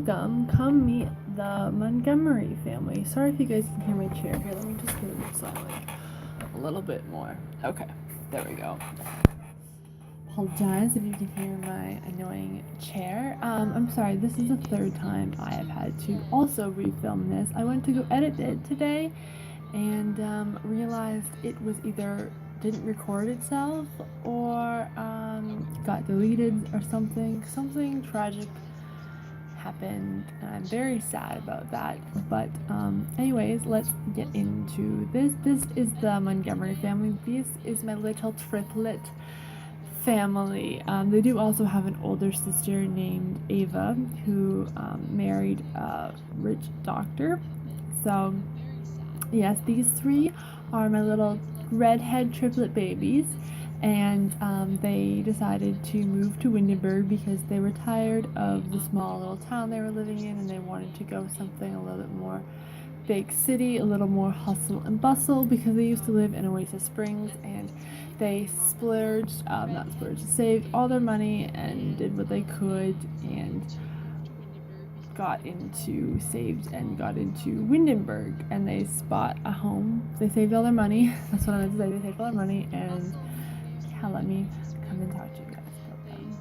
welcome. Come meet the Montgomery family. Sorry if you guys can hear my chair here. Let me just move it so like a little bit more. Okay, there we go. Apologize if you can hear my annoying chair. I'm sorry, this is the third time I have had to also refilm this. I went to go edit it today and realized it was either didn't record itself or got deleted or something. Something tragic happened, and I'm very sad about that. But anyways, let's get into this. This is the Montgomery family. This is my little triplet family. They do also have an older sister named Ava who married a rich doctor. So yes, these three are my little redhead triplet babies, and they decided to move to Windenburg because they were tired of the small little town they were living in, and they wanted to go something a little bit more big city, a little more hustle and bustle, because they used to live in Oasis Springs, and they saved all their money and did what they could and saved and got into Windenburg, and they bought a home. They saved all their money. That's what I meant to say. They saved all their money, and yeah, let me come and talk to you guys about them.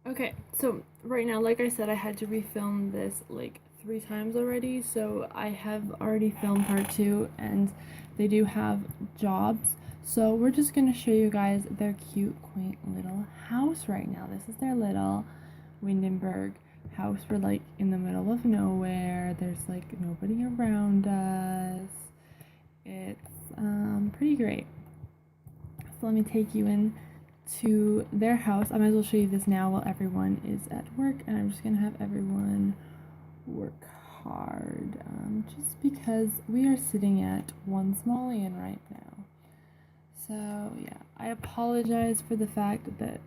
Okay, so right now, like I said, I had to refilm this like 3 times already, so I have already filmed part 2, and they do have jobs. So we're just gonna show you guys their cute, quaint little house right now. This is their little Windenburg house. We're like in the middle of nowhere. There's like nobody around us. It's pretty great. So let me take you in to their house. I might as well show you this now while everyone is at work, and I'm just gonna have everyone work hard, just because we are sitting at one smallian right now. So yeah, I apologize for the fact that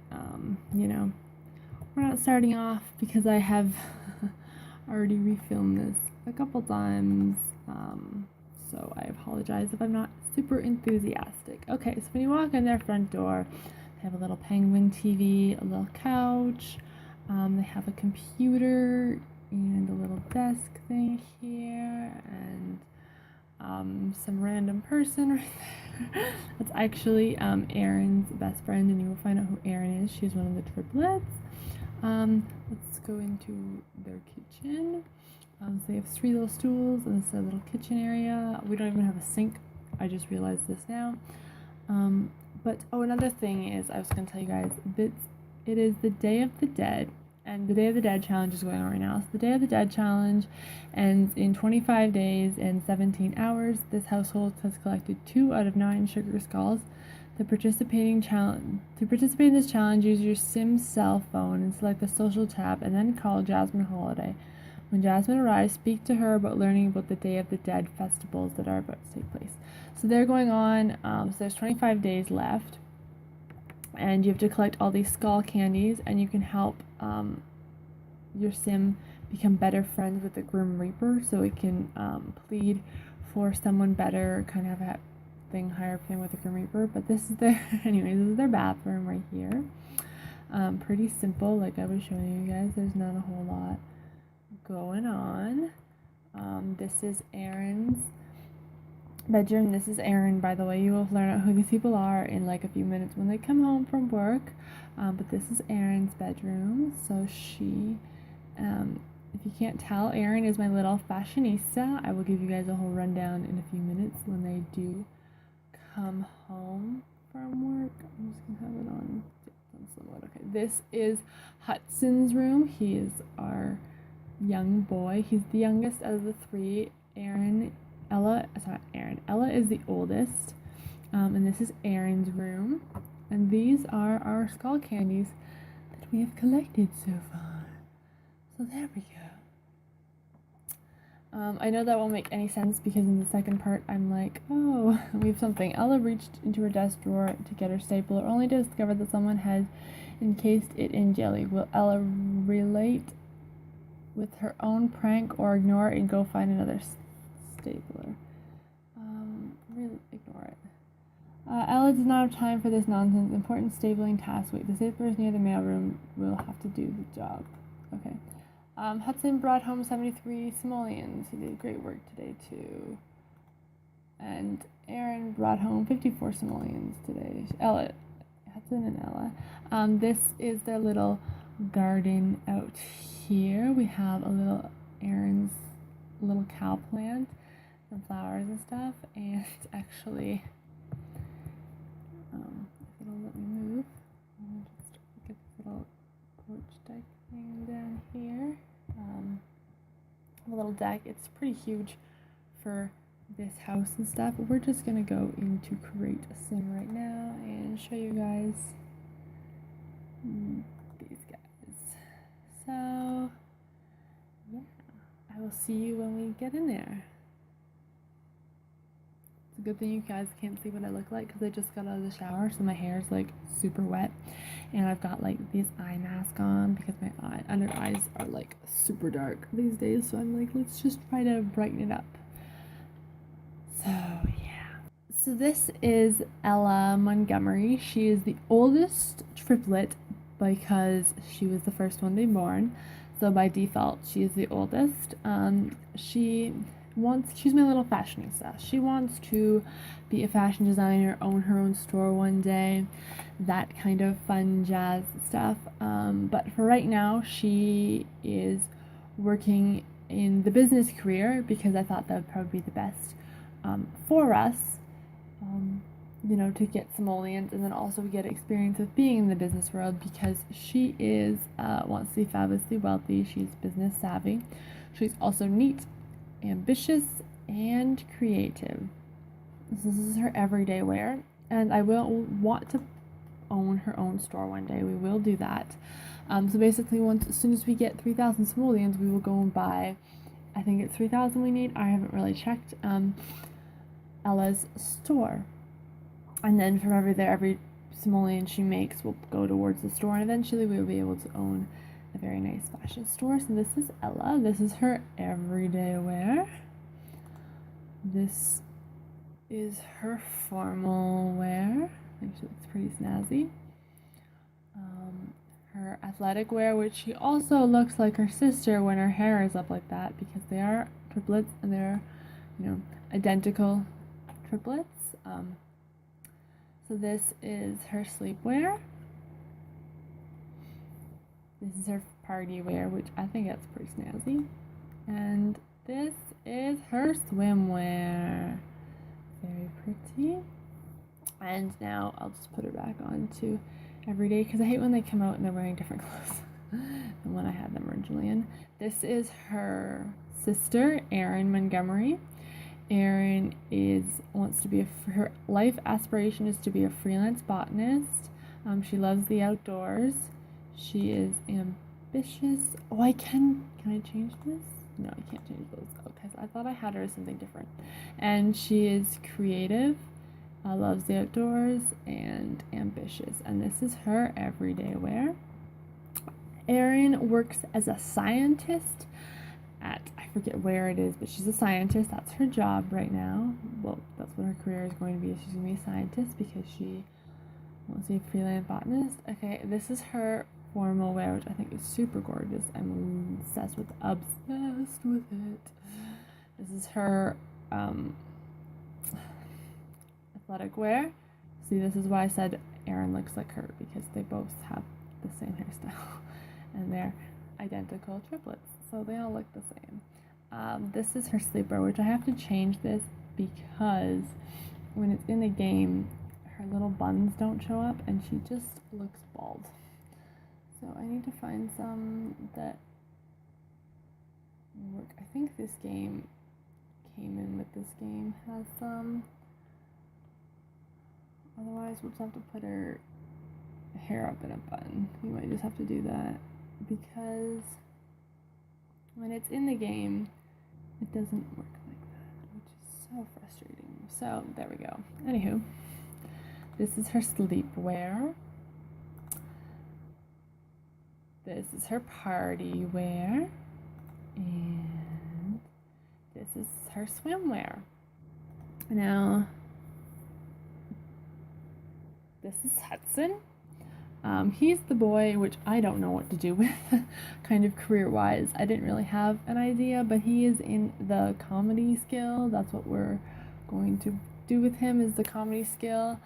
we're not starting off, because I have already refilmed this a couple times, so I apologize if I'm not super enthusiastic. Okay, so when you walk in their front door, they have a little penguin TV, a little couch, they have a computer and a little desk thing here, and some random person right there. That's actually Erin's best friend, and you will find out who Erin is. She's one of the triplets. Let's go into their kitchen. So they have 3 little stools, and this is a little kitchen area. We don't even have a sink. I just realized this now. But another thing is, I was going to tell you guys that it is the Day of the Dead, and the Day of the Dead challenge is going on right now. So the Day of the Dead challenge ends in 25 days and 17 hours. This household has collected 2 out of 9 sugar skulls. To participate in this challenge, use your Sim's cell phone and select the social tab, and then call Jasmine Holiday. When Jasmine arrives, speak to her about learning about the Day of the Dead festivals that are about to take place. So they're going on, so there's 25 days left, and you have to collect all these skull candies, and you can help your Sim become better friends with the Grim Reaper, so it can plead for someone better, kind of a higher thing with the Grim Reaper. But this is their anyways, this is their bathroom right here. Pretty simple, like I was showing you guys. There's not a whole lot going on. This is Erin's bedroom. This is Erin, by the way. You will learn out who these people are in like a few minutes when they come home from work. But this is Erin's bedroom. So she if you can't tell, Erin is my little fashionista. I will give you guys a whole rundown in a few minutes when they do come home from work. I'm just gonna have it on somewhat. Okay, this is Hudson's room. He is our young boy. He's the youngest of the 3. Ella is the oldest. And this is Erin's room. And these are our skull candies that we have collected so far. So there we go. I know that won't make any sense, because in the second part I'm like, oh, we have something. Ella reached into her desk drawer to get her stapler, only to discover that someone had encased it in jelly. Will Ella relate with her own prank, or ignore it and go find another stapler? Really ignore it. Ella does not have time for this nonsense. Important stapling task. Wait, the stapler is near the mailroom. We'll have to do the job. Okay. Hudson brought home 73 simoleons. He did great work today too. And Aaron brought home 54 simoleons today. Hudson and Ella. This is their little garden out here. We have Aaron's little cow plant, some flowers and stuff, and actually, if it'll let me move, I'll just get this little porch deck thing down here. A little deck. It's pretty huge for this house and stuff. We're just gonna go into create a sim right now and show you guys these guys. So yeah, I will see you when we get in there. It's a good thing you guys can't see what I look like because I just got out of the shower, so my hair is like super wet, and I've got like this eye mask on because my under eyes are like super dark these days, so I'm like, let's just try to brighten it up. So yeah. So this is Ella Montgomery. She is the oldest triplet because she was the first one to be born. So by default, she is the oldest. She's my little fashionista. She wants to be a fashion designer, own her own store one day, that kind of fun jazz stuff. But for right now, she is working in the business career because I thought that would probably be the best for us, to get simoleons and then also get experience of being in the business world because she is wants to be fabulously wealthy. She's business savvy. She's also neat, ambitious, and creative. This is her everyday wear, and I will want to own her own store one day. We will do that. So basically, as soon as we get 3,000 simoleons, we will go and buy. I think it's 3,000 we need. I haven't really checked. Ella's store, and then from every simoleon she makes will go towards the store, and eventually we will be able to own a very nice fashion store. So this is Ella. This is her everyday wear. This is her formal wear. I think she looks pretty snazzy. Her athletic wear, which she also looks like her sister when her hair is up like that because they are triplets and they're, identical triplets. So this is her sleepwear. This is her party wear, which I think that's pretty snazzy. And this is her swimwear. Very pretty. And now I'll just put her back on to everyday because I hate when they come out and they're wearing different clothes than when I had them originally in. This is her sister, Erin Montgomery. Erin wants to be her life aspiration is to be a freelance botanist. She loves the outdoors. She is ambitious. Oh, can I change this? No, I can't change those. Okay, so I thought I had her as something different. And she is creative, loves the outdoors, and ambitious. And this is her everyday wear. Erin works as a scientist I forget where it is, but she's a scientist. That's her job right now. Well, that's what her career is going to be. She's going to be a scientist because she wants to be a freelance botanist. Okay, this is her formal wear, which I think is super gorgeous. I'm obsessed with it. This is her athletic wear. See, this is why I said Erin looks like her because they both have the same hairstyle and they're identical triplets, so they all look the same. This is her sleeper, which I have to change this because when it's in the game, her little buns don't show up and she just looks bald. So I need to find some that work. I think this game came in with this game has some. Otherwise, we'll just have to put her hair up in a bun. We might just have to do that because when it's in the game, it doesn't work like that, which is so frustrating. So there we go. Anywho, this is her sleepwear. This is her party wear. And this is her swimwear. Now, this is Hudson. He's the boy, which I don't know what to do with, kind of career-wise. I didn't really have an idea, but he is in the comedy skill. That's what we're going to do with him, is the comedy skill,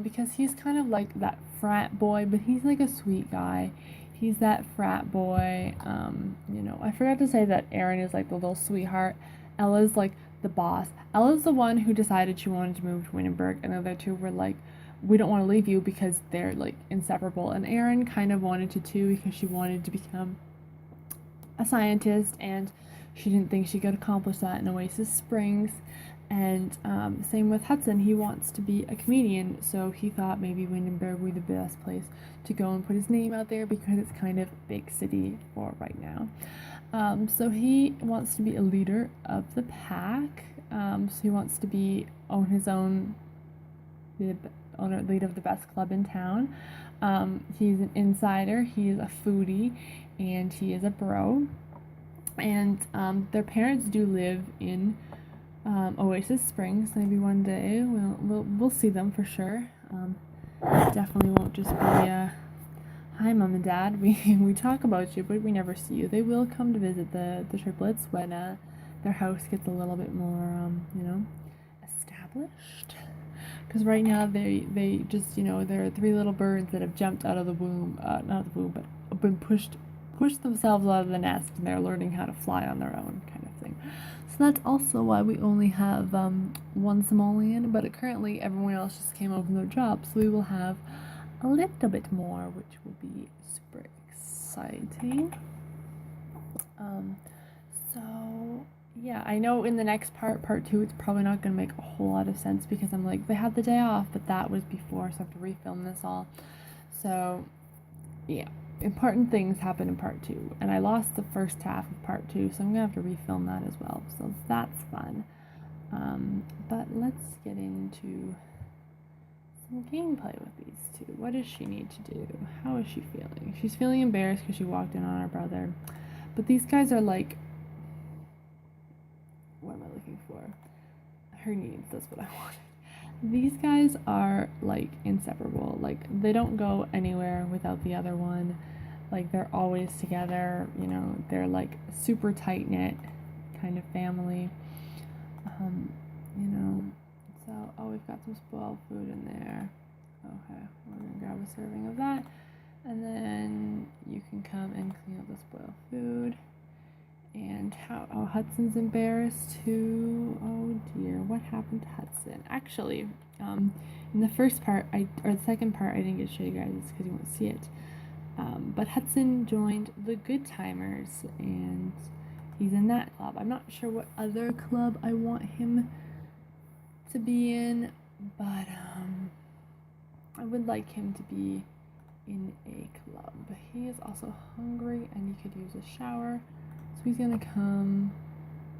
because he's kind of like that frat boy, but he's like a sweet guy. He's that frat boy. I forgot to say that Aaron is like the little sweetheart. Ella's like the boss. Ella's the one who decided she wanted to move to Windenburg, and the other two were like, we don't want to leave you, because they're like inseparable. And Erin kind of wanted to too, because she wanted to become a scientist, and she didn't think she could accomplish that in Oasis Springs. And same with Hudson. He wants to be a comedian, so he thought maybe Windenburg would be the best place to go and put his name out there, because it's kind of big city for right now. So he wants to be a leader of the pack. So he wants to own his own, lead of the best club in town. He's an insider, he's a foodie, and he is a bro. And their parents do live in Oasis Springs. Maybe one day we'll see them for sure. Definitely won't just be hi mom and dad, we talk about you, but we never see you. They will come to visit the triplets when their house gets a little bit more established. Because right now they just, there are 3 little birds that have jumped out of the womb, not the womb, but been pushed themselves out of the nest, and they're learning how to fly on their own, kind of thing. So that's also why we only have one Somalian, but currently everyone else just came home from their job, so we will have a little bit more, which will be super exciting. So yeah, I know in the next part 2, it's probably not going to make a whole lot of sense, because I'm like, they had the day off, but that was before, so I have to refilm this all. So yeah, important things happen in part 2, and I lost the first half of part 2, so I'm gonna have to refilm that as well, so that's fun. But let's get into some gameplay with these two. What does she need to do? How is she feeling? She's feeling embarrassed because she walked in on her brother, but these guys are like, what am I looking for? Her needs, that's what I wanted. These guys are like inseparable. Like, they don't go anywhere without the other one. Like, they're always together, they're like super tight knit kind of family. So we've got some spoiled food in there. Okay, we're gonna grab a serving of that, and then you can come and clean up the spoiled food. And Hudson's embarrassed too. Oh dear, what happened to Hudson? Actually, in the first part, or the second part, I didn't get to show you guys because you won't see it. But Hudson joined the Good Timers, and he's in that club. I'm not sure what other club I want him to be in, but I would like him to be in a club. He is also hungry, and he could use a shower. So he's gonna come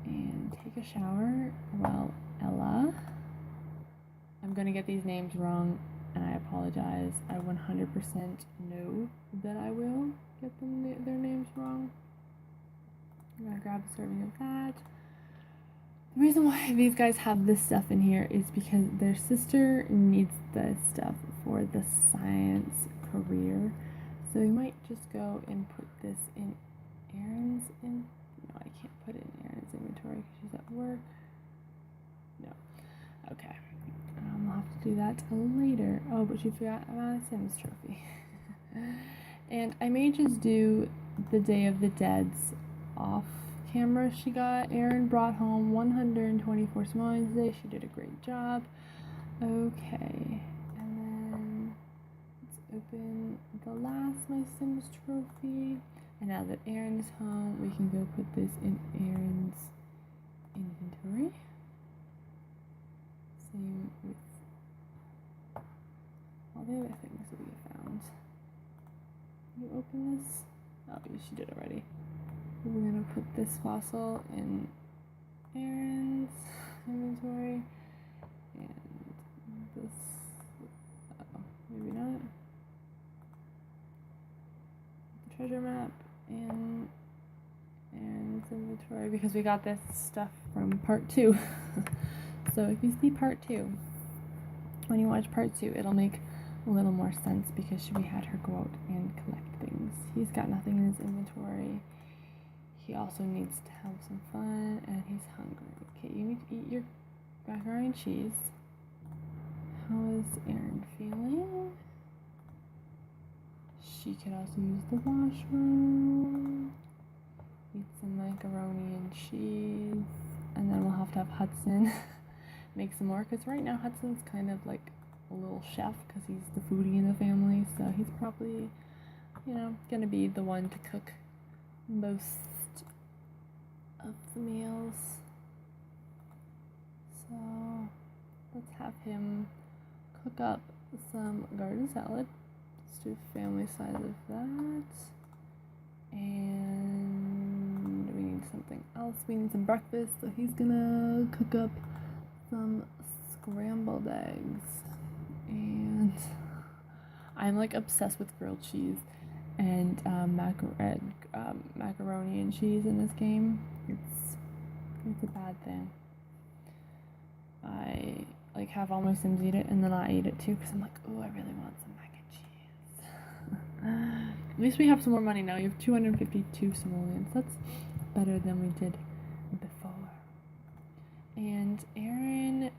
and take a shower while Ella, I'm gonna get these names wrong, and I apologize. I 100% know that I will get their names wrong. I'm gonna grab a serving of that. The reason why these guys have this stuff in here is because their sister needs the stuff for the science career. So we might just go and put this in Erin's no, I can't put it in Erin's inventory because she's at work. No. Okay. I'll have to do that later. Oh, but she forgot about a Sims trophy. And I may just do the Day of the Dead's off camera. She got, Erin brought home 124 smiles today. She did a great job. Okay. And then let's open the last My Sims trophy. And now that Erin's home, we can go put this in Erin's inventory. Same with all the other things that we found. Can you open this? Oh, she did already. We're gonna put this fossil in Erin's inventory. And this, maybe not. The treasure map in Erin's inventory, because we got this stuff from part 2. So if you see part 2, when you watch part 2, it'll make a little more sense because we had her go out and collect things. He's got nothing in his inventory. He also needs to have some fun, and he's hungry. Okay, you need to eat your macaroni and cheese. How is Erin feeling? She could also use the washroom. Eat some macaroni and cheese. And then we'll have to have Hudson make some more, because right now Hudson's kind of like a little chef because he's the foodie in the family, so he's probably, you know, gonna be the one to cook most of the meals. So let's have him cook up some garden salad. Let's do family size of that. And we need something else. We need some breakfast, so he's gonna cook up some scrambled eggs. And I'm like obsessed with grilled cheese and macaroni and cheese in this game. It's a bad thing. I like have all my Sims eat it, and then I eat it too because I'm like, oh, I really want some mac and cheese. At least we have some more money now. You have 252 simoleons. That's better than we did before. And Erin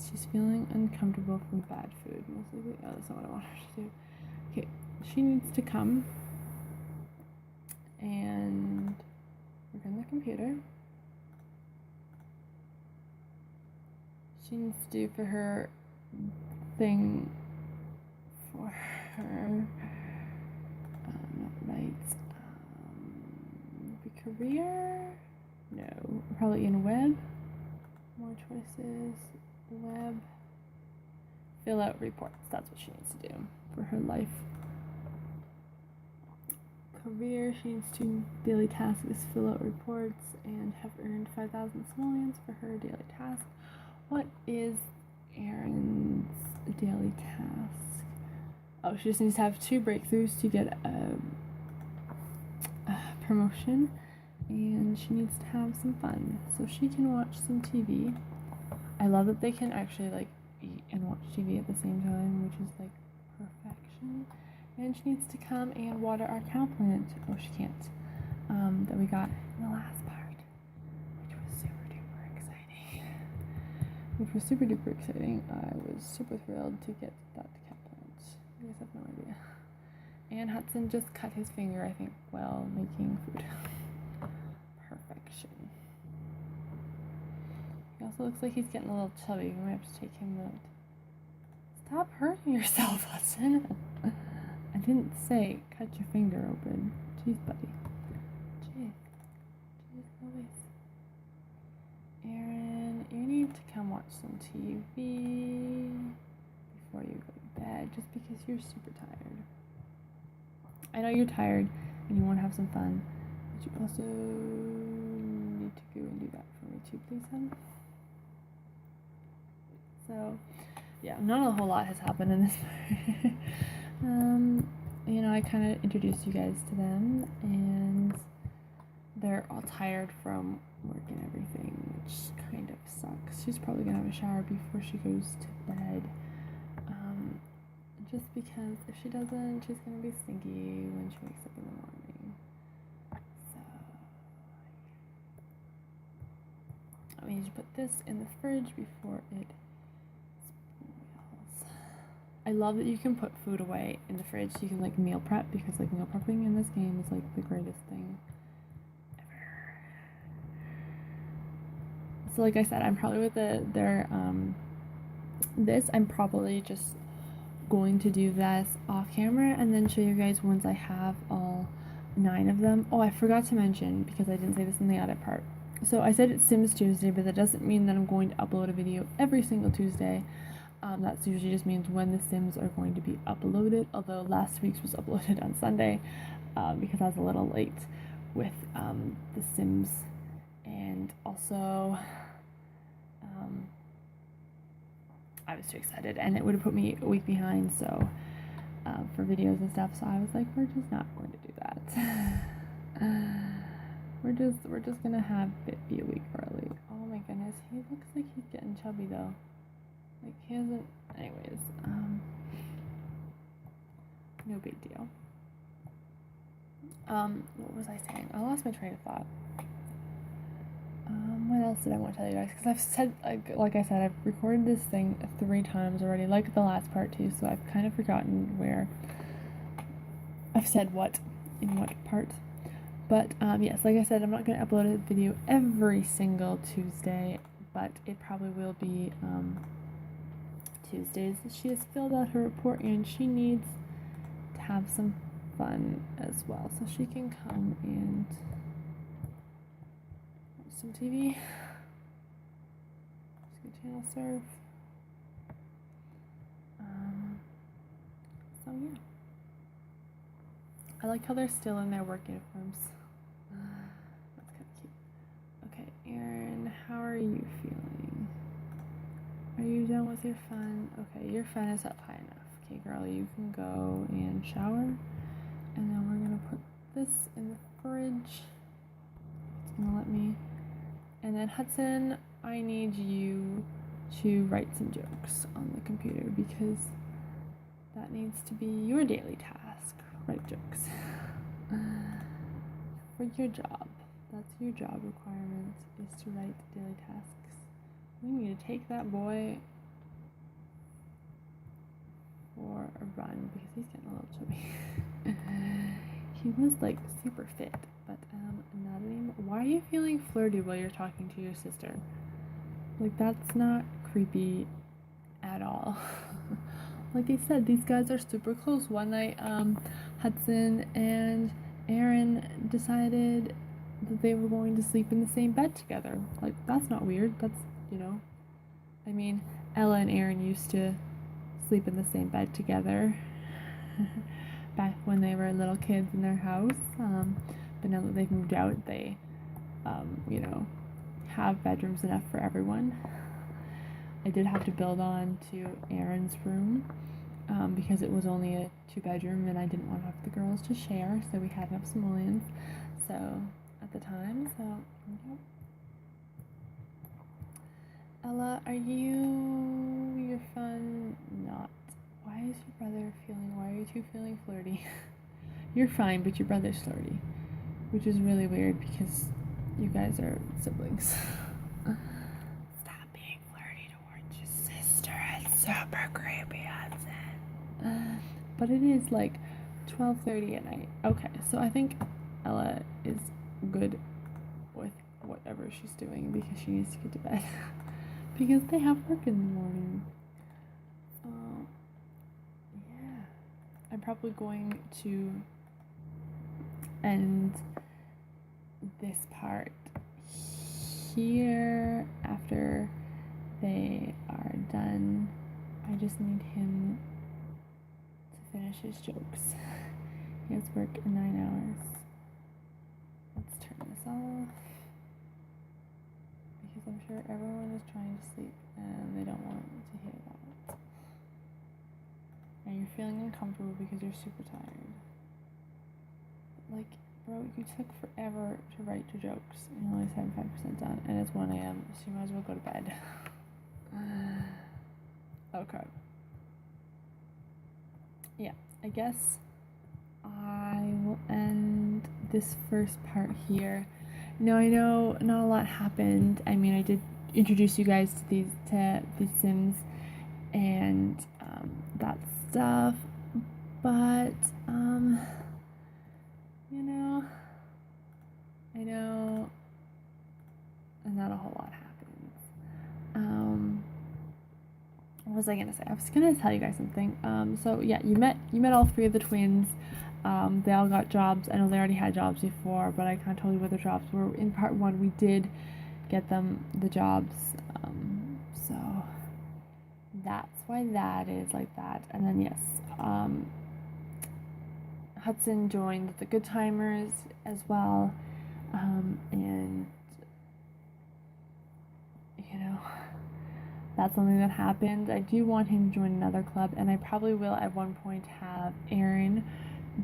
she's feeling uncomfortable from bad food. Mostly, that's not what I want her to do. Okay, she needs to come and work on the computer. She needs to do for her thing for her career? No, probably in web. More choices. Web. Fill out reports. That's what she needs to do for her life. Career, she needs to daily task is fill out reports and have earned 5,000 simoleons for her daily task. What is Erin's daily task? Oh, she just needs to have 2 breakthroughs to get a promotion, and she needs to have some fun, so she can watch some TV. I love that they can actually like eat and watch TV at the same time, which is like perfection. And she needs to come and water our cow plant. Oh, she can't. That we got in the last part, which was super duper exciting. I was super thrilled to get that cow plant. You guys have no idea. And Hudson just cut his finger, I think, while making food. Perfection. He also looks like he's getting a little chubby. We might have to take him out. Stop hurting yourself, Hudson. I didn't say cut your finger open. Jeez, buddy. Jeez, Louise. Erin, you need to come watch some TV before you go to bed, just because you're super tired. I know you're tired and you want to have some fun, but you also need to go and do that for me too, please, hon. So, yeah, not a whole lot has happened in this part. You know, I kind of introduced you guys to them, and they're all tired from work and everything, which kind of sucks. She's probably gonna have a shower before she goes to bed. Just because if she doesn't, she's gonna be stinky when she wakes up in the morning. So, I need to put this in the fridge before it spoils. I love that you can put food away in the fridge so you can like meal prep, because like meal prepping in this game is like the greatest thing ever. So like I said, I'm probably with I'm probably just going to do this off camera and then show you guys once I have all 9 of them. Oh, I forgot to mention, because I didn't say this in the edit part. So I said it's Sims Tuesday, but that doesn't mean that I'm going to upload a video every single Tuesday. That usually just means when the Sims are going to be uploaded, although last week's was uploaded on Sunday because I was a little late with the Sims, and also I was too excited and it would have put me a week behind, so for videos and stuff, so I was like, we're just not going to do that. we're just gonna have it be a week early. Oh my goodness, he looks like he's getting chubby though. Like he hasn't, anyways, No big deal. What was I saying? I lost my train of thought. What else did I want to tell you guys? Because I've said, like I said, I've recorded this thing 3 times already, like the last part too, so I've kind of forgotten where I've said what in what part. But, yes, like I said, I'm not going to upload a video every single Tuesday, but it probably will be, Tuesdays. She has filled out her report and she needs to have some fun as well, so she can come and watch some TV. Just get channel surf. So yeah, I like how they're still in their work uniforms. That's kind of cute. Okay, Erin, how are you feeling? Are you done with your fun? Okay, your fun is up high enough. Okay, girl, you can go and shower. And then we're gonna put this in the fridge. It's gonna let me. And then Hudson, I need you to write some jokes on the computer because that needs to be your daily task. Write jokes. For your job. That's your job requirement, is to write daily tasks. We need to take that boy for a run because he's getting a little chubby. He was like super fit, but not anymore. Why are you feeling flirty while you're talking to your sister? Like, that's not creepy at all. Like I said, these guys are super close. One night, Hudson and Erin decided that they were going to sleep in the same bed together. Like, that's not weird. That's, you know, I mean, Ella and Erin used to sleep in the same bed together back when they were little kids in their house. But now that they've moved out, they, you know, have bedrooms enough for everyone. I did have to build on to Erin's room because it was only a 2-bedroom and I didn't want to have the girls to share, so we had enough simoleons. So at the time, so yep. Ella, are you're fun? Not. Why is your brother feeling? Why are you two feeling flirty? You're fine, but your brother's flirty, which is really weird because you guys are siblings. Stop being flirty towards your sister. It's super creepy, Hudson. But it is like 12:30 at night. Okay, so I think Ella is good with whatever she's doing because she needs to get to bed. Because they have work in the morning. Yeah. I'm probably going to end this part here after they are done. I just need him to finish his jokes. He has work in 9 hours. Let's turn this off because I'm sure everyone is trying to sleep and they don't want to hear that. And you're feeling uncomfortable because you're super tired. Like, bro, you took forever to write your jokes. You're only 75% done, and it's 1 a.m., so you might as well go to bed. Okay. Yeah, I guess I will end this first part here. Now, I know not a lot happened. I mean, I did introduce you guys to these Sims and that stuff, but you know, I know not a whole lot happens. What was I gonna say? I was gonna tell you guys something. So yeah, you met all 3 of the twins. They all got jobs. I know they already had jobs before, but I kind of told you what their jobs were. In part 1, we did get them the jobs. So that's why that is like that. And then yes, Hudson joined the Good Timers as well, and you know, that's something that happened. I do want him to join another club, and I probably will at one point have Erin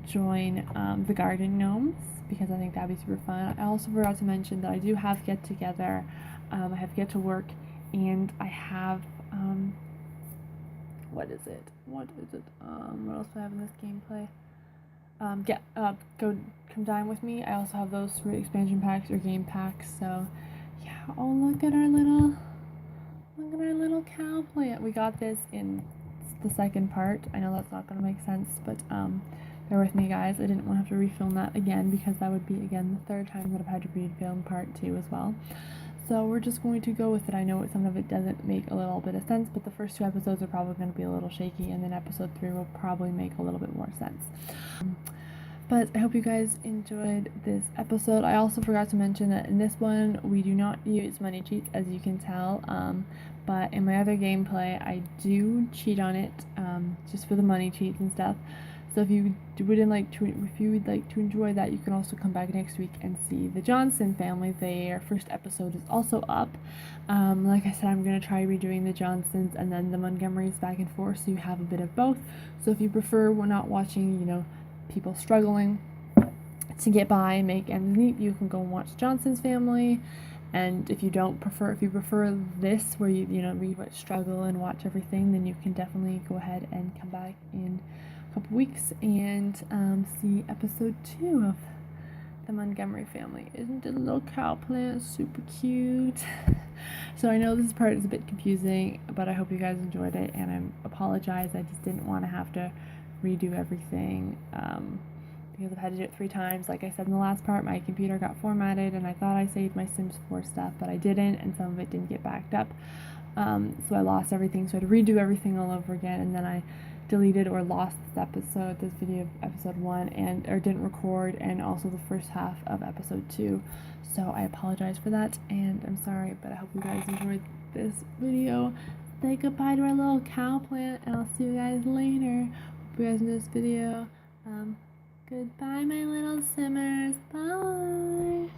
join the Garden Gnomes because I think that'd be super fun. I also forgot to mention that I do have Get Together. I have Get to Work, and I have what is it? What else do I have in this gameplay? Come dine with me. I also have those 3 expansion packs or game packs. So yeah, oh, look at our little cow plant. We got this in the second part. I know that's not gonna make sense, but bear with me, guys. I didn't want to have to refilm that again because that would be again the 3rd time that I've had to refilm part 2 as well. So we're just going to go with it. I know some of it doesn't make a little bit of sense, but the first 2 episodes are probably going to be a little shaky, and then episode 3 will probably make a little bit more sense. But I hope you guys enjoyed this episode. I also forgot to mention that in this one, we do not use money cheats, as you can tell. But in my other gameplay, I do cheat on it, just for the money cheats and stuff. So if you would like to enjoy that, you can also come back next week and see the Johnson family. Their first episode is also up. Like I said, I'm going to try redoing the Johnsons and then the Montgomerys back and forth, so you have a bit of both. So if you prefer, we're not watching, you know, people struggling to get by and make ends meet, you can go and watch Johnson's family. And if you prefer this, where you struggle and watch everything, then you can definitely go ahead and come back in couple weeks and see episode 2 of the Montgomery family. Isn't it a little cow plant super cute? So I know this part is a bit confusing, but I hope you guys enjoyed it, and I apologize. I just didn't want to have to redo everything because I've had to do it 3 times. Like I said in the last part, my computer got formatted and I thought I saved my Sims 4 stuff, but I didn't, and some of it didn't get backed up. So I lost everything, so I had to redo everything all over again, and then I deleted or lost this video of episode 1 or didn't record, and also the first half of episode 2. So I apologize for that, and I'm sorry, but I hope you guys enjoyed this video. Say goodbye to our little cow plant, and I'll see you guys later. Hope you guys enjoyed this video. Goodbye, my little simmers. Bye.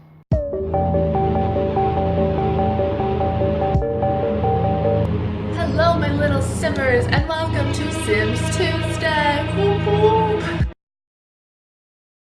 Hello, my little simmers, and welcome to Sims Tuesday. Woo-hoo.